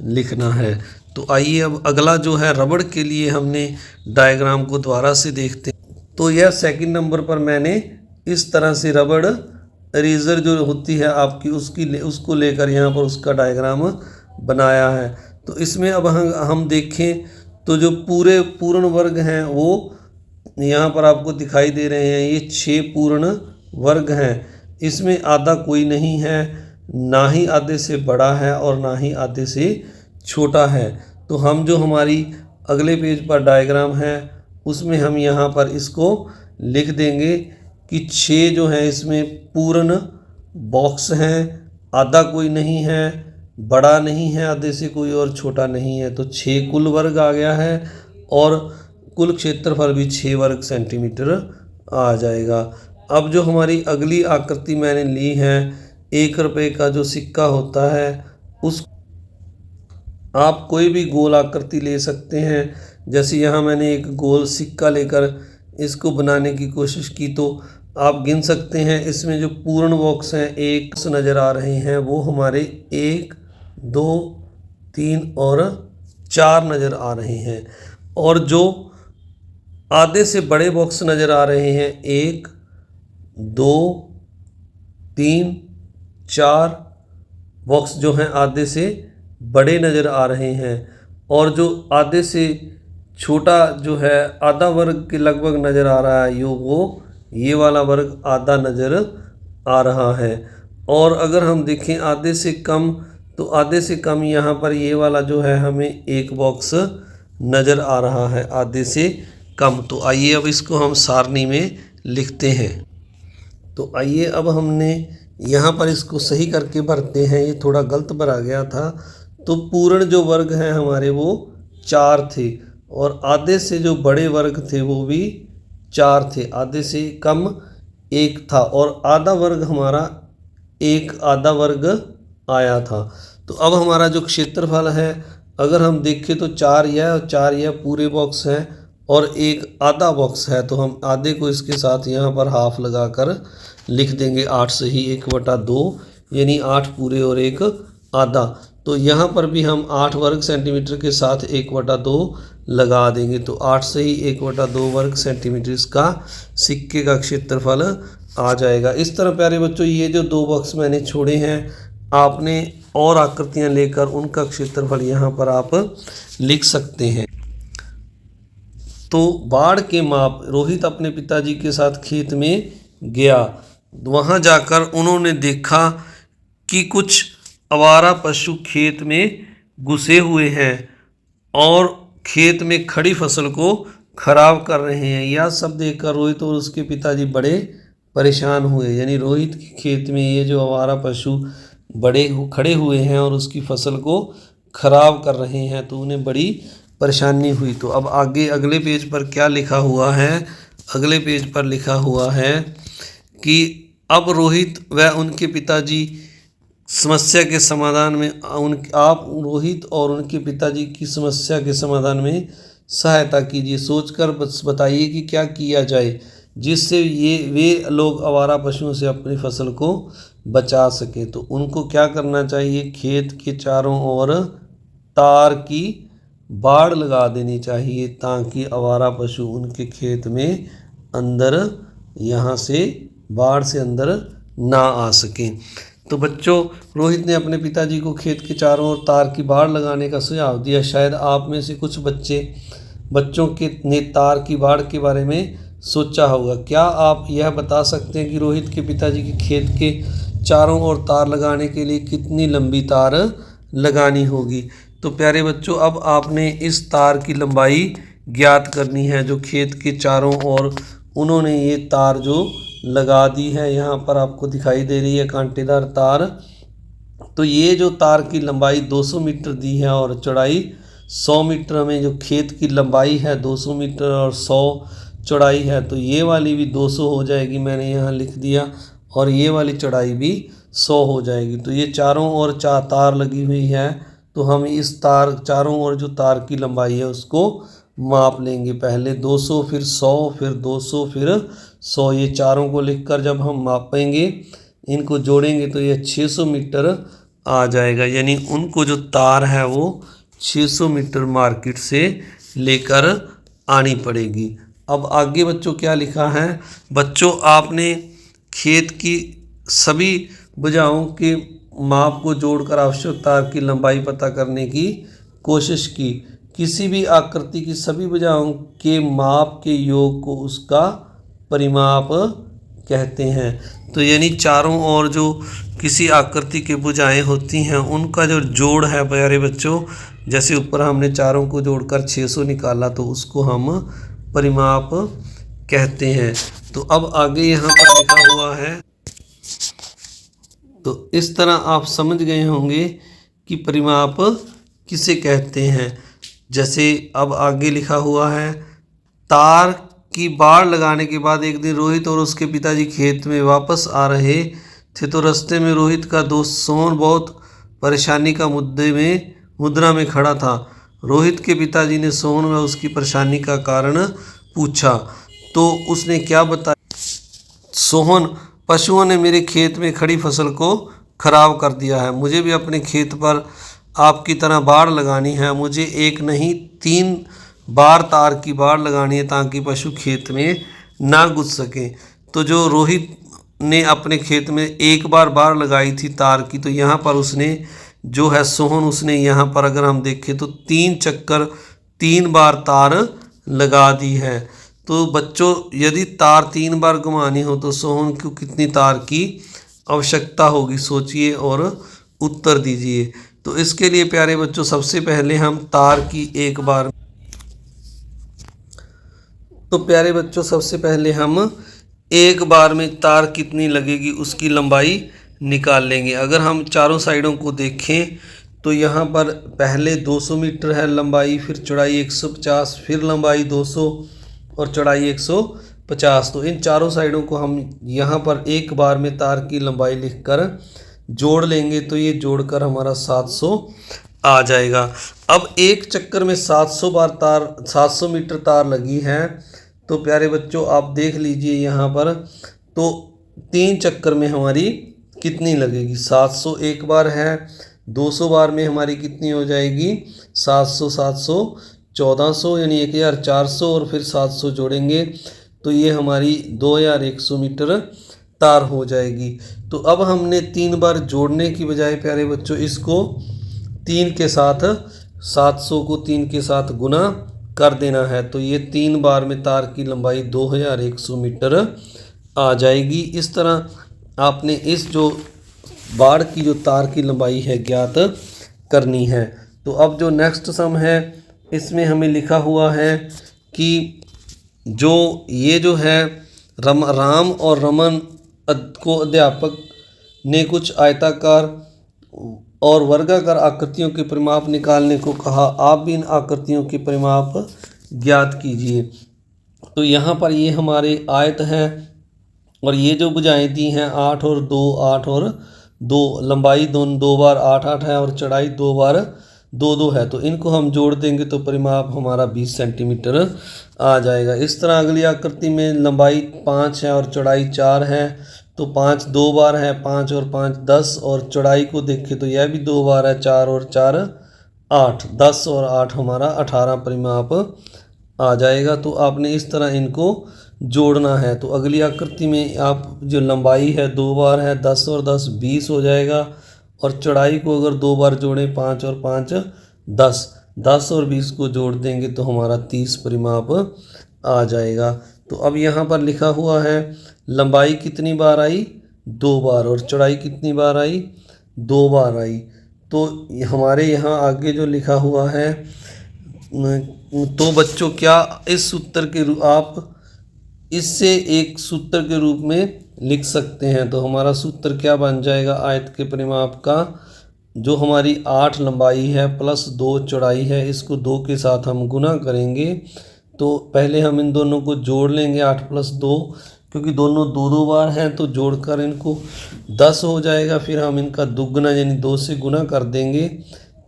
लिखना है। तो आइए अब अगला जो है रबड़ के लिए हमने डायग्राम को दोबारा से देखते हैं। तो यह सेकंड नंबर पर मैंने इस तरह से रबड़ इरेज़र जो होती है आपकी उसको लेकर यहाँ पर उसका डायग्राम बनाया है। तो इसमें अब हम देखें तो जो पूर्ण वर्ग हैं वो यहाँ पर आपको दिखाई दे रहे हैं। ये 6 पूर्ण वर्ग हैं। इसमें आधा कोई नहीं है, ना ही आधे से बड़ा है और ना ही आधे से छोटा है। तो हम जो हमारी अगले पेज पर डायग्राम है उसमें हम यहाँ पर इसको लिख देंगे कि 6 जो है इसमें पूर्ण बॉक्स हैं, आधा कोई नहीं है, बड़ा नहीं है आधे से कोई और छोटा नहीं है। तो 6 कुल वर्ग आ गया है और कुल क्षेत्रफल भी 6 वर्ग सेंटीमीटर आ जाएगा। अब जो हमारी अगली आकृति मैंने ली है, 1 रुपये का जो सिक्का होता है उस आप कोई भी गोल आकृति ले सकते हैं। जैसे यहाँ मैंने एक गोल सिक्का लेकर इसको बनाने की कोशिश की तो आप गिन सकते हैं इसमें जो पूर्ण बॉक्स हैं 1 नज़र आ रहे हैं वो हमारे 1, 2, 3 और 4 नज़र आ रहे हैं। और जो आधे से बड़े बॉक्स नज़र आ रहे हैं 1, 2, 3, 4 बॉक्स जो हैं आधे से बड़े नज़र आ रहे हैं। और जो आधे से छोटा जो है आधा वर्ग के लगभग नज़र आ रहा है वो ये वाला वर्ग आधा नज़र आ रहा है। और अगर हम देखें आधे से कम तो आधे से कम यहाँ पर ये वाला जो है हमें 1 बॉक्स नज़र आ रहा है आधे से कम। तो आइए अब इसको हम सारणी में लिखते हैं। तो आइए अब हमने यहाँ पर इसको सही करके भरते हैं। ये थोड़ा गलत भरा गया था। तो पूर्ण जो वर्ग हैं हमारे वो 4 थे और आधे से जो बड़े वर्ग थे वो भी 4 थे, आधे से कम 1 था और आधा वर्ग हमारा 1 आधा वर्ग आया था। तो अब हमारा जो क्षेत्रफल है अगर हम देखें तो 4 यह और 4 यह पूरे बॉक्स हैं और 1 आधा बॉक्स है। तो हम आधे को इसके साथ यहाँ पर हाफ लगाकर लिख देंगे 8 से ही 1/2 यानी 8 पूरे और 1 आधा। तो यहाँ पर भी हम 8 वर्ग सेंटीमीटर के साथ 1/2 लगा देंगे। तो 8 से ही 1/2 वर्ग सेंटीमीटर इसका सिक्के का क्षेत्रफल आ जाएगा। इस तरह प्यारे बच्चों ये जो 2 बॉक्स मैंने छोड़े हैं आपने और आकृतियाँ लेकर उनका क्षेत्रफल यहाँ पर आप लिख सकते हैं। तो बाढ़ के माप रोहित अपने पिताजी के साथ खेत में गया। वहाँ जाकर उन्होंने देखा कि कुछ आवारा पशु खेत में घुसे हुए हैं और खेत में खड़ी फसल को खराब कर रहे हैं। यह सब देखकर रोहित और उसके पिताजी बड़े परेशान हुए। यानी रोहित के खेत में ये जो आवारा पशु खड़े हुए हैं और उसकी फसल को खराब कर रहे हैं तो उन्हें बड़ी परेशानी हुई। तो अब आगे अगले पेज पर क्या लिखा हुआ है? अगले पेज पर लिखा हुआ है कि अब रोहित व उनके पिताजी समस्या के समाधान में आप रोहित और उनके पिताजी की समस्या के समाधान में सहायता कीजिए। सोचकर बताइए कि क्या किया जाए जिससे वे लोग आवारा पशुओं से अपनी फसल को बचा सकें। तो उनको क्या करना चाहिए? खेत के चारों ओर तार की बाड़ लगा देनी चाहिए ताकि आवारा पशु उनके खेत में अंदर यहाँ से बाढ़ से अंदर ना आ सकें। तो बच्चों रोहित ने अपने पिताजी को खेत के चारों ओर तार की बाड़ लगाने का सुझाव दिया। शायद आप में से कुछ बच्चों के ने तार की बाड़ के बारे में सोचा होगा। क्या आप यह बता सकते हैं कि रोहित के पिताजी के खेत के चारों ओर तार लगाने के लिए कितनी लंबी तार लगानी होगी? तो प्यारे बच्चों अब आपने इस तार की लंबाई ज्ञात करनी है जो खेत के चारों ओर उन्होंने ये तार जो लगा दी है। यहाँ पर आपको दिखाई दे रही है कांटेदार तार। तो ये जो तार की लंबाई 200 मीटर दी है और चौड़ाई 100 मीटर में जो खेत की लंबाई है 200 मीटर और 100 चौड़ाई है तो ये वाली भी 200 हो जाएगी, मैंने यहाँ लिख दिया, और ये वाली चौड़ाई भी 100 हो जाएगी। तो ये चारों ओर तार लगी हुई है तो हम इस तार चारों ओर जो तार की लंबाई है उसको माप लेंगे। पहले 200 फिर 100 फिर 200 फिर 100, ये चारों को लिखकर जब हम मापेंगे, इनको जोड़ेंगे तो ये 600 मीटर आ जाएगा। यानी उनको जो तार है वो 600 मीटर मार्केट से लेकर आनी पड़ेगी। अब आगे बच्चों क्या लिखा है? बच्चों आपने खेत की सभी भुजाओं के माप को जोड़कर आवश्यक तार की लंबाई पता करने की कोशिश की। किसी भी आकृति की सभी भुजाओं के माप के योग को उसका परिमाप कहते हैं। तो यानी चारों ओर जो किसी आकृति की भुजाएं होती हैं उनका जो जोड़ है प्यारे बच्चों, जैसे ऊपर हमने चारों को जोड़कर 600 निकाला तो उसको हम परिमाप कहते हैं। तो अब आगे यहाँ पर लिखा हुआ है, तो इस तरह आप समझ गए होंगे कि परिमाप किसे कहते हैं। जैसे अब आगे लिखा हुआ है, तार की बाड़ लगाने के बाद एक दिन रोहित और उसके पिताजी खेत में वापस आ रहे थे तो रास्ते में रोहित का दोस्त सोहन बहुत परेशानी का मुद्रा में खड़ा था। रोहित के पिताजी ने सोहन व उसकी परेशानी का कारण पूछा तो उसने क्या बताया? सोहन, पशुओं ने मेरे खेत में खड़ी फसल को खराब कर दिया है। मुझे भी अपने खेत पर आपकी तरह बाड़ लगानी है। मुझे एक नहीं 3 बार तार की बाड़ लगानी है ताकि पशु खेत में ना घुस सकें। तो जो रोहित ने अपने खेत में एक बार बाड़ लगाई थी तार की, तो यहाँ पर उसने जो है सोहन, उसने यहाँ पर अगर हम देखें तो 3 चक्कर 3 बार तार लगा दी है। तो बच्चों यदि तार 3 बार घुमानी हो तो सोहन को कितनी तार की आवश्यकता होगी, सोचिए और उत्तर दीजिए। तो इसके लिए प्यारे बच्चों सबसे पहले हम तार की एक बार एक बार में तार कितनी लगेगी उसकी लंबाई निकाल लेंगे। अगर हम चारों साइडों को देखें तो यहाँ पर पहले 200 मीटर है लंबाई, फिर चौड़ाई 150, फिर लंबाई 200 और चौड़ाई 150। तो इन चारों साइडों को हम यहाँ पर एक बार में तार की लंबाई लिखकर जोड़ लेंगे तो ये जोड़कर हमारा 700 आ जाएगा। अब एक चक्कर में 700 मीटर तार लगी है। तो प्यारे बच्चों आप देख लीजिए यहाँ पर, तो 3 चक्कर में हमारी कितनी लगेगी? 700 एक बार है, 200 बार में हमारी कितनी हो जाएगी? 700 700 1400 यानी 1400, और फिर 700 जोड़ेंगे तो ये हमारी 2100 मीटर तार हो जाएगी। तो अब हमने 3 बार जोड़ने की बजाय प्यारे बच्चों इसको 3 के साथ 700 को 3 के साथ गुना कर देना है। तो ये 3 बार में तार की लंबाई 2100 मीटर आ जाएगी। इस तरह आपने इस जो बाड़ की जो तार की लंबाई है ज्ञात करनी है। तो अब जो नेक्स्ट सम है इसमें हमें लिखा हुआ है कि जो ये जो है राम और रमन को अध्यापक ने कुछ आयताकार और वर्गाकार आकृतियों के परिमाप निकालने को कहा। आप भी इन आकृतियों के परिमाप ज्ञात कीजिए। तो यहाँ पर ये हमारे आयत है और ये जो भुजाएं दी हैं 8 और 2, 8 और 2, लंबाई 2 बार 8 8 है और चौड़ाई 2 बार 2 2 है। तो इनको हम जोड़ देंगे तो परिमाप हमारा 20 सेंटीमीटर आ जाएगा। इस तरह अगली आकृति में लंबाई 5 है और चौड़ाई 4 है। तो 5 2 बार है, 5 और 5 10, और चौड़ाई को देखें तो यह भी 2 बार है, 4 और 4 8, 10 और 8 हमारा 18 परिमाप आ जाएगा। तो आपने इस तरह इनको जोड़ना है। तो अगली आकृति में आप जो लंबाई है 2 बार है, 10 और 10 20 हो जाएगा, और चौड़ाई को अगर 2 बार जोड़ें 5 और 5 10, 10 और 20 को जोड़ देंगे तो हमारा 30 परिमाप आ जाएगा। तो अब यहाँ पर लिखा हुआ है लंबाई कितनी बार आई? 2 बार, और चौड़ाई कितनी बार आई? 2 बार आई। तो हमारे यहाँ आगे जो लिखा हुआ है, तो बच्चों क्या इस सूत्र के आप इससे एक सूत्र के रूप में लिख सकते हैं। तो हमारा सूत्र क्या बन जाएगा? आयत के परिमाप का जो हमारी 8 लंबाई है प्लस 2 चौड़ाई है, इसको 2 के साथ हम गुना करेंगे। तो पहले हम इन दोनों को जोड़ लेंगे 8 प्लस 2, क्योंकि दोनों 2 2 बार हैं तो जोड़कर इनको 10 हो जाएगा। फिर हम इनका दुगुना यानी 2 से गुना कर देंगे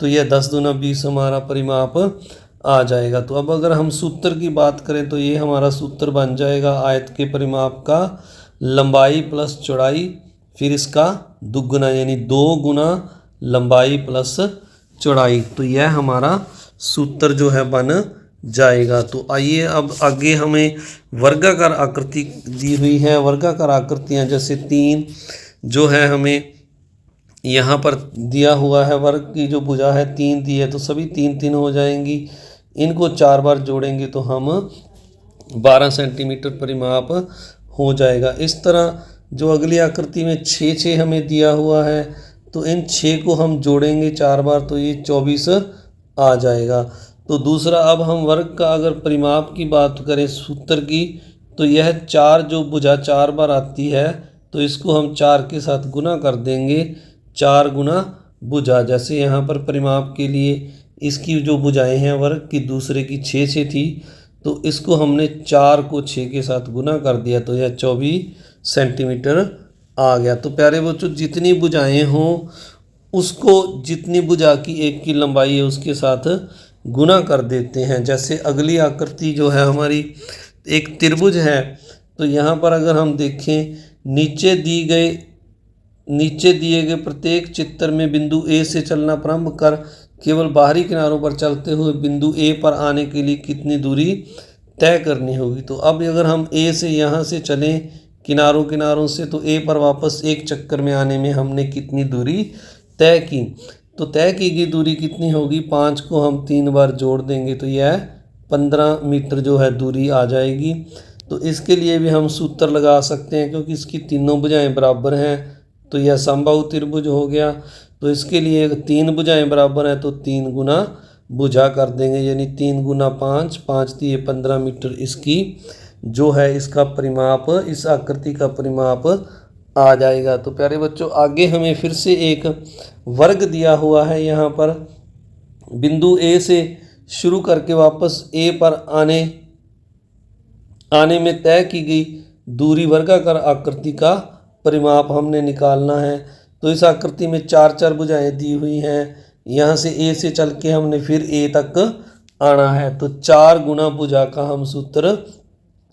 तो यह 10 दूना 20 हमारा परिमाप आ जाएगा। तो अब अगर हम सूत्र की बात करें तो ये हमारा सूत्र बन जाएगा आयत के परिमाप का लंबाई प्लस चौड़ाई फिर इसका दुगुना, यानी 2 गुना लंबाई प्लस चौड़ाई। तो यह हमारा सूत्र जो है बन जाएगा। तो आइए अब आगे हमें वर्गाकार आकृति दी हुई है। वर्गाकार आकृतियाँ जैसे 3 जो है हमें यहाँ पर दिया हुआ है, वर्ग की जो भुजा है 3 दी है तो सभी 3 3 हो जाएंगी। इनको 4 बार जोड़ेंगे तो हम 12 सेंटीमीटर परिमाप हो जाएगा। इस तरह जो अगली आकृति में 6 6 हमें दिया हुआ है तो इन 6 को हम जोड़ेंगे 4 बार तो ये 24 आ जाएगा। तो दूसरा, अब हम वर्ग का अगर परिमाप की बात करें सूत्र की तो यह 4 जो भुजा 4 बार आती है तो इसको हम 4 के साथ गुना कर देंगे, 4 गुना भुजा। जैसे यहाँ पर परिमाप के लिए इसकी जो भुजाएं हैं वर्ग की दूसरे की 6 6 थी तो इसको हमने 4 को 6 के साथ गुना कर दिया तो यह 24 सेंटीमीटर आ गया। तो प्यारे बच्चों, जितनी भुजाएं हों उसको जितनी भुजा की एक की लंबाई है उसके साथ गुना कर देते हैं। जैसे अगली आकृति जो है हमारी एक त्रिभुज है तो यहाँ पर अगर हम देखें नीचे दिए गए प्रत्येक चित्र में बिंदु ए से चलना प्रारंभ कर केवल बाहरी किनारों पर चलते हुए बिंदु ए पर आने के लिए कितनी दूरी तय करनी होगी। तो अब अगर हम ए से यहाँ से चलें किनारों से तो ए पर वापस एक चक्कर में आने में हमने कितनी दूरी तय की। तो तय की गई दूरी कितनी होगी, 5 को हम 3 बार जोड़ देंगे तो यह 15 मीटर जो है दूरी आ जाएगी। तो इसके लिए भी हम सूत्र लगा सकते हैं क्योंकि इसकी तीनों भुजाएं बराबर हैं तो यह समबाहु त्रिभुज हो गया। तो इसके लिए 3 भुजाएं बराबर हैं तो 3 गुना भुजा कर देंगे, यानी 3 गुना 5 5 दिए 15 मीटर इसकी जो है इसका परिमाप, इस आकृति का परिमाप आ जाएगा। तो प्यारे बच्चों, आगे हमें फिर से एक वर्ग दिया हुआ है। यहाँ पर बिंदु ए से शुरू करके वापस ए पर आने में तय की गई दूरी वर्गाकार आकृति का परिमाप हमने निकालना है। तो इस आकृति में 4 4 भुजाएं दी हुई हैं। यहाँ से ए से चल के हमने फिर ए तक आना है तो 4 गुना भुजा का हम सूत्र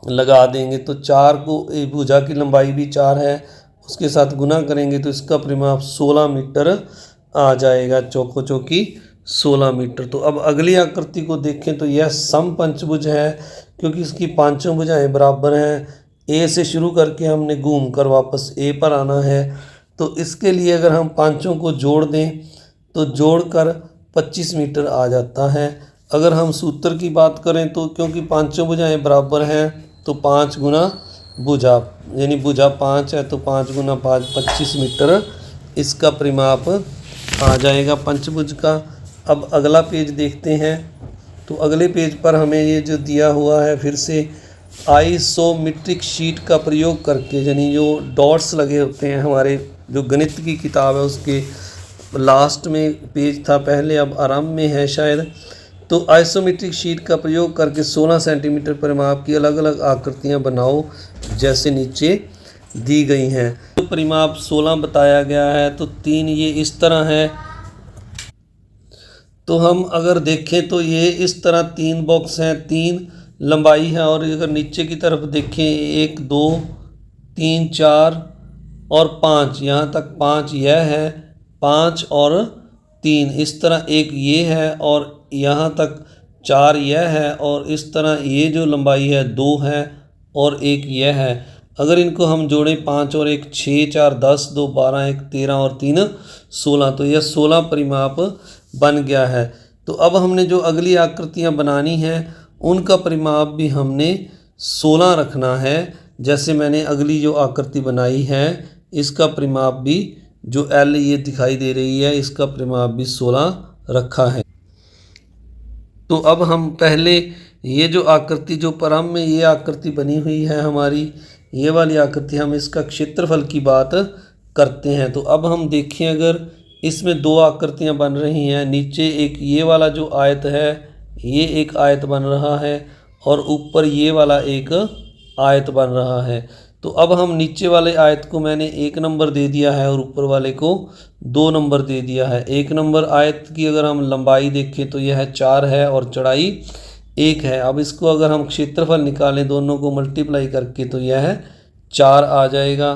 लगा देंगे। तो 4 को भुजा की लंबाई भी 4 है उसके साथ गुना करेंगे तो इसका परिमाप 16 मीटर आ जाएगा, चौको चौकी 16 मीटर। तो अब अगली आकृति को देखें तो यह समपंचभुज है क्योंकि इसकी पांचों भुजाएं बराबर हैं। ए से शुरू करके हमने घूम कर वापस ए पर आना है तो इसके लिए अगर हम पांचों को जोड़ दें तो जोड़कर 25 मीटर आ जाता है। अगर हम सूत्र की बात करें तो क्योंकि पांचों भुजाएं बराबर हैं तो 5 गुना भुजा, यानी भुजा 5 है तो 5 गुना 5 25 मीटर इसका परिमाप आ जाएगा पंचभुज का। अब अगला पेज देखते हैं तो अगले पेज पर हमें ये जो दिया हुआ है फिर से आइसोमेट्रिक शीट का प्रयोग करके, यानी जो डॉट्स लगे होते हैं हमारे जो गणित की किताब है उसके लास्ट में पेज था पहले, अब आरंभ में है शायद। तो आइसोमेट्रिक शीट का प्रयोग करके 16 सेंटीमीटर परिमाप की अलग अलग आकृतियां बनाओ जैसे नीचे दी गई हैं। तो परिमाप 16 बताया गया है तो 3 ये इस तरह है। तो हम अगर देखें तो ये इस तरह 3 बॉक्स हैं, 3 लंबाई है और अगर नीचे की तरफ देखें 1 2 3 4 और 5, यहाँ तक 5 यह है, 5 और 3 इस तरह, एक ये है और यहाँ तक 4 यह है और इस तरह ये जो लंबाई है 2 है और एक यह है। अगर इनको हम जोड़ें 5 और 1 6 4 10 2 12 1 13 और 3 16, तो यह 16 परिमाप बन गया है। तो अब हमने जो अगली आकृतियाँ बनानी हैं उनका परिमाप भी हमने 16 रखना है। जैसे मैंने अगली जो आकृति बनाई है इसका परिमाप भी जो एल ये दिखाई दे रही है इसका परिमाप भी 16 रखा है। तो अब हम पहले ये जो आकृति जो प्रारंभ में ये आकृति बनी हुई है हमारी, ये वाली आकृति, हम इसका क्षेत्रफल की बात करते हैं। तो अब हम देखें अगर इसमें 2 आकृतियां बन रही हैं, नीचे एक ये वाला जो आयत है ये एक आयत बन रहा है और ऊपर ये वाला एक आयत बन रहा है। तो अब हम नीचे वाले आयत को मैंने 1 नंबर दे दिया है और ऊपर वाले को 2 नंबर दे दिया है। 1 नंबर आयत की अगर हम लंबाई देखें तो यह 4 है और चौड़ाई 1 है। अब इसको अगर हम क्षेत्रफल निकालें दोनों को मल्टीप्लाई करके तो यह 4 आ जाएगा।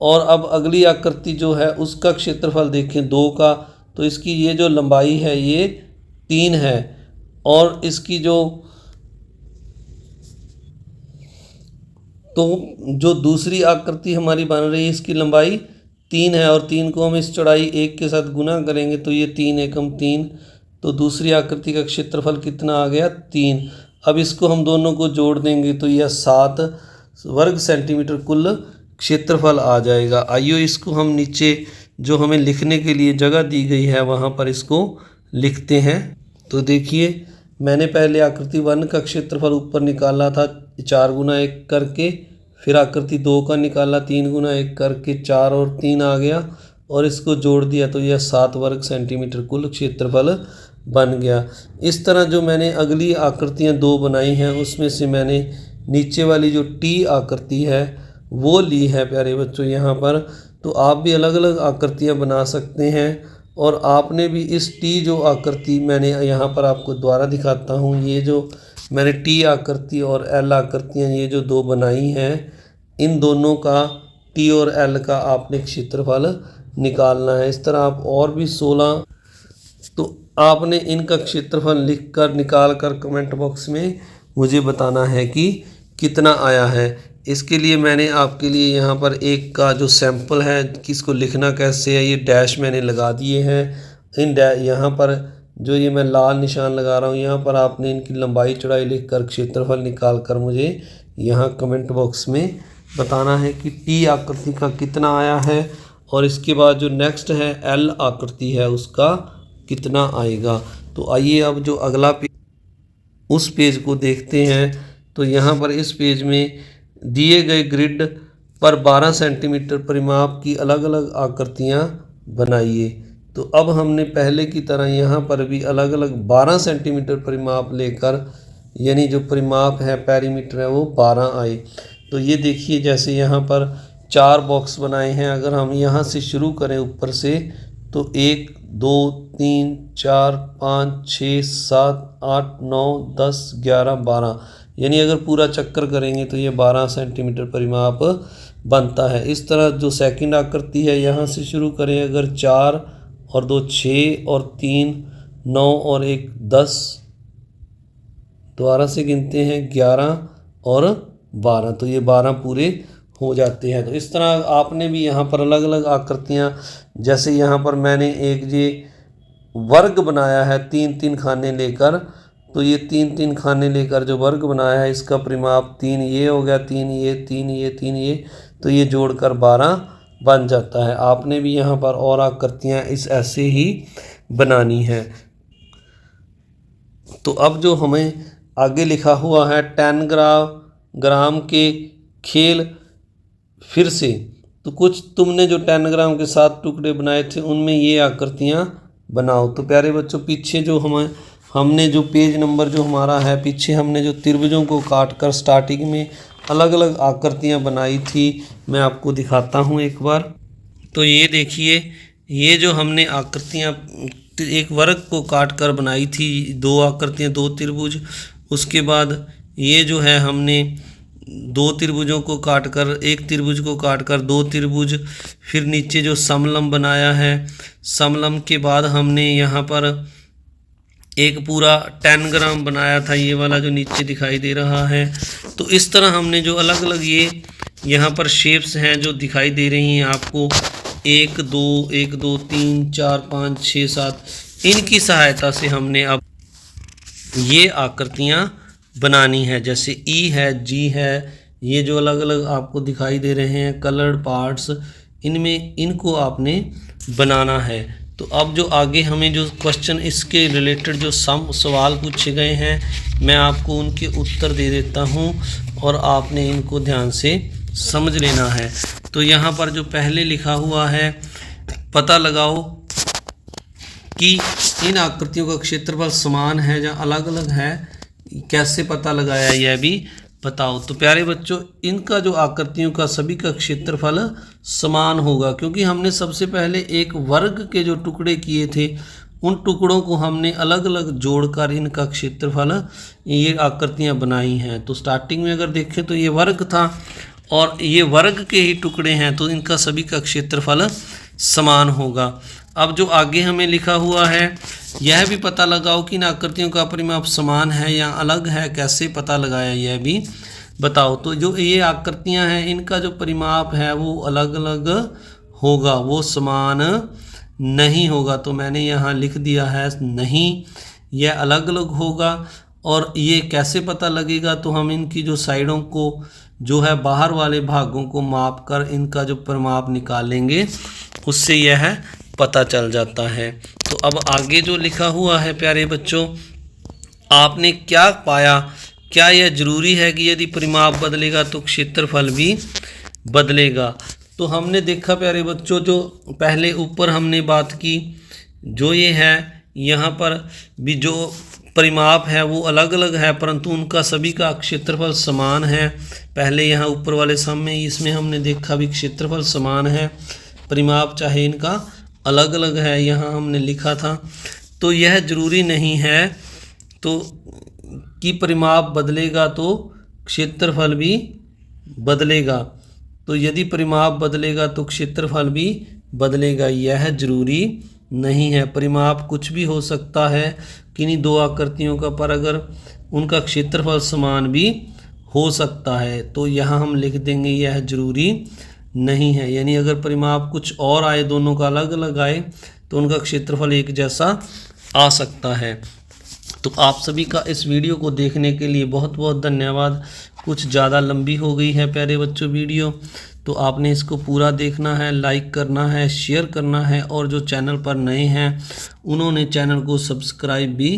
और अब अगली आकृति जो है उसका क्षेत्रफल देखें 2 का, तो इसकी ये जो लंबाई है ये 3 है और इसकी जो दूसरी आकृति हमारी बन रही है इसकी लंबाई 3 है और 3 को हम इस चौड़ाई 1 के साथ गुना करेंगे तो ये 3 एकम 3, तो दूसरी आकृति का क्षेत्रफल कितना आ गया 3। अब इसको हम दोनों को जोड़ देंगे तो यह 7 वर्ग सेंटीमीटर कुल क्षेत्रफल आ जाएगा। आइए इसको हम नीचे जो हमें लिखने के लिए जगह दी गई है वहाँ पर इसको लिखते हैं। तो देखिए मैंने पहले आकृति 1 का क्षेत्रफल ऊपर निकाला था 4 गुना 1 करके, फिर आकृति 2 का निकाला 3 गुना 1 करके, 4 और 3 आ गया और इसको जोड़ दिया तो यह 7 वर्ग सेंटीमीटर कुल क्षेत्रफल बन गया। इस तरह जो मैंने अगली आकृतियाँ 2 बनाई हैं उसमें से मैंने नीचे वाली जो टी आकृति है वो ली है प्यारे बच्चों यहाँ पर। तो आप भी अलग अलग आकृतियाँ बना सकते हैं और आपने भी इस टी जो आकृति मैंने यहाँ पर आपको दोबारा दिखाता हूँ, ये जो मैंने टी आकृति और एल आकृतियाँ ये जो 2 बनाई हैं इन दोनों का टी और एल का आपने क्षेत्रफल निकालना है। इस तरह आप और भी 16, तो आपने इनका क्षेत्रफल लिख कर निकाल कर कमेंट बॉक्स में मुझे बताना है कि कितना आया है। इसके लिए मैंने आपके लिए यहाँ पर एक का जो सैंपल है कि इसको लिखना कैसे है ये डैश मैंने लगा दिए हैं। इन यहाँ पर जो ये मैं लाल निशान लगा रहा हूँ यहाँ पर आपने इनकी लंबाई चौड़ाई लिख कर क्षेत्रफल निकाल कर मुझे यहाँ कमेंट बॉक्स में बताना है कि टी आकृति का कितना आया है और इसके बाद जो नेक्स्ट है एल आकृति है उसका कितना आएगा। तो आइए अब जो अगला पेज उस पेज को देखते हैं। तो यहाँ पर इस पेज में दिए गए ग्रिड पर 12 सेंटीमीटर परिमाप की अलग अलग आकृतियाँ बनाइए। तो अब हमने पहले की तरह यहाँ पर भी अलग अलग 12 सेंटीमीटर परिमाप लेकर यानी जो परिमाप है पेरीमीटर है वो 12 आए। तो ये देखिए जैसे यहाँ पर 4 बॉक्स बनाए हैं, अगर हम यहाँ से शुरू करें ऊपर से तो 1 2 3 4 5 6 7 8 9 10 11 12 यानी अगर पूरा चक्कर करेंगे तो ये 12 सेंटीमीटर परिमाप बनता है। इस तरह जो सेकंड आकृति है यहाँ से शुरू करें, अगर 4 और 2 6 और 3 9 और 1 10, दोबारा से गिनते हैं 11 और 12, तो ये 12 पूरे हो जाते हैं। तो इस तरह आपने भी यहाँ पर अलग अलग आकृतियाँ, जैसे यहाँ पर मैंने एक ये वर्ग बनाया है 3-3 खाने लेकर, तो ये 3-3 खाने लेकर जो वर्ग बनाया है इसका परिमाप 3 ये हो गया, 3 ये 3 ये 3 ये, तो ये जोड़कर 12 बन जाता है। आपने भी यहाँ पर और आकृतियाँ इस ऐसे ही बनानी है। तो अब जो हमें आगे लिखा हुआ है 10 ग्राम के खेल फिर से, तो कुछ तुमने जो 10 ग्राम के 7 टुकड़े बनाए थे उनमें ये आकृतियाँ बनाओ। तो प्यारे बच्चों पीछे जो हमने जो पेज नंबर जो हमारा है पीछे हमने जो त्रिभुजों को काट कर स्टार्टिंग में अलग अलग आकृतियाँ बनाई थी, मैं आपको दिखाता हूँ एक बार। तो ये देखिए ये जो हमने आकृतियाँ एक वर्ग को काट कर बनाई थी, 2 आकृतियाँ 2 त्रिभुज, उसके बाद ये जो है हमने 2 त्रिभुजों को काट कर 1 त्रिभुज को काट कर 2 त्रिभुज, फिर नीचे जो समलंब बनाया है, समलंब के बाद हमने यहाँ पर एक पूरा 10 ग्राम बनाया था, ये वाला जो नीचे दिखाई दे रहा है। तो इस तरह हमने जो अलग अलग ये यहाँ पर शेप्स हैं जो दिखाई दे रही हैं आपको 1 2 3 4 5 6 7, इनकी सहायता से हमने अब ये आकृतियाँ बनानी है। जैसे ई है, जी है, ये जो अलग अलग आपको दिखाई दे रहे हैं कलर्ड पार्ट्स, इनमें इनको आपने बनाना है। तो अब जो आगे हमें जो क्वेश्चन इसके रिलेटेड जो सवाल पूछे गए हैं मैं आपको उनके उत्तर दे देता हूं और आपने इनको ध्यान से समझ लेना है। तो यहाँ पर जो पहले लिखा हुआ है, पता लगाओ कि इन आकृतियों का क्षेत्रफल समान है या अलग अलग है, कैसे पता लगाया यह भी बताओ। तो प्यारे बच्चों, इनका जो आकृतियों का सभी का क्षेत्रफल समान होगा, क्योंकि हमने सबसे पहले एक वर्ग के जो टुकड़े किए थे उन टुकड़ों को हमने अलग अलग जोड़कर इनका क्षेत्रफल, ये आकृतियां बनाई हैं। तो स्टार्टिंग में अगर देखें तो ये वर्ग था और ये वर्ग के ही टुकड़े हैं, तो इनका सभी का क्षेत्रफल समान होगा। अब जो आगे हमें लिखा हुआ है, यह भी पता लगाओ कि इन आकृतियों का परिमाप समान है या अलग है। कैसे पता लगाया यह भी बताओ। तो जो ये आकृतियां हैं इनका जो परिमाप है वो अलग अलग होगा, वो समान नहीं होगा। तो मैंने यहाँ लिख दिया है नहीं, यह अलग अलग होगा। और ये कैसे पता लगेगा, तो हम इनकी जो साइडों को जो है बाहर वाले भागों को माप कर इनका जो परिमाप निकालेंगे, उससे यह पता चल जाता है। तो अब आगे जो लिखा हुआ है प्यारे बच्चों, आपने क्या पाया, क्या यह जरूरी है कि यदि परिमाप बदलेगा तो क्षेत्रफल भी बदलेगा। तो हमने देखा प्यारे बच्चों, जो पहले ऊपर हमने बात की, जो ये है यहाँ पर भी जो परिमाप है वो अलग अलग है, परंतु उनका सभी का क्षेत्रफल समान है। पहले यहाँ ऊपर वाले सम में इसमें हमने देखा भी क्षेत्रफल समान है, परिमाप चाहे इनका अलग अलग है, यहाँ हमने लिखा था। तो यह जरूरी नहीं है तो कि परिमाप बदलेगा तो क्षेत्रफल भी बदलेगा। तो यदि परिमाप बदलेगा तो क्षेत्रफल भी बदलेगा, यह जरूरी नहीं है। परिमाप कुछ भी हो सकता है किन्हीं दो आकृतियों का, पर अगर उनका क्षेत्रफल समान भी हो सकता है। तो यहाँ हम लिख देंगे यह जरूरी नहीं है। यानी अगर परिमाप कुछ और आए, दोनों का अलग अलग आए, तो उनका क्षेत्रफल एक जैसा आ सकता है। तो आप सभी का इस वीडियो को देखने के लिए बहुत बहुत धन्यवाद। कुछ ज़्यादा लंबी हो गई है प्यारे बच्चों वीडियो, तो आपने इसको पूरा देखना है, लाइक करना है, शेयर करना है, और जो चैनल पर नए हैं उन्होंने चैनल को सब्सक्राइब भी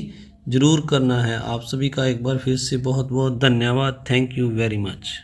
ज़रूर करना है। आप सभी का एक बार फिर से बहुत बहुत धन्यवाद। Thank you very much.